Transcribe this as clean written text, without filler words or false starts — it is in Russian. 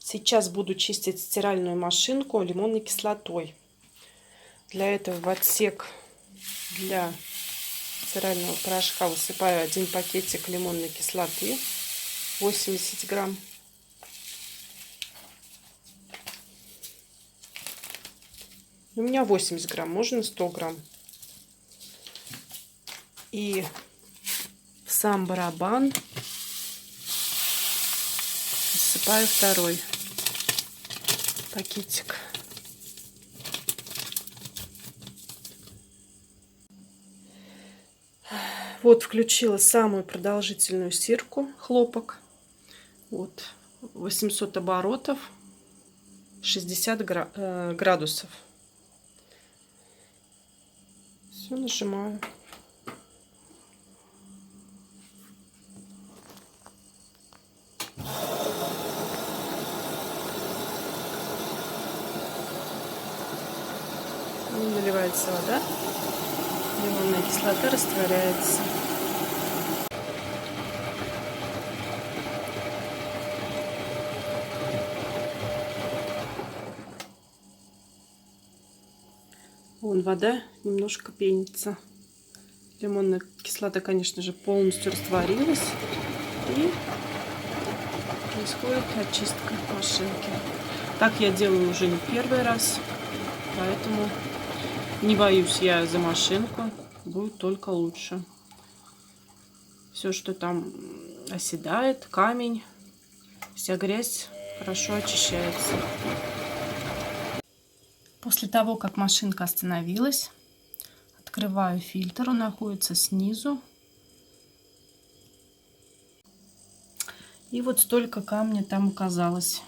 Сейчас буду чистить стиральную машинку лимонной кислотой. Для этого в отсек для стирального порошка высыпаю 1 пакетик лимонной кислоты, 80 грамм. У меня 80 грамм, можно 100 грамм. И в сам барабан высыпаю второй пакетик. Вот включила самую продолжительную стирку, хлопок. Вот 800 оборотов, 60 градусов. Все, нажимаю. Наливается вода, лимонная кислота растворяется. Вон вода немножко пенится. Лимонная кислота, конечно же, полностью растворилась. И происходит очистка машинки. Так я делаю уже не первый раз. Поэтому не боюсь я за машинку. Будет только лучше. Все, что там оседает, камень, вся грязь хорошо очищается. После того, как машинка остановилась, открываю фильтр, он находится снизу. И вот столько камня там оказалось.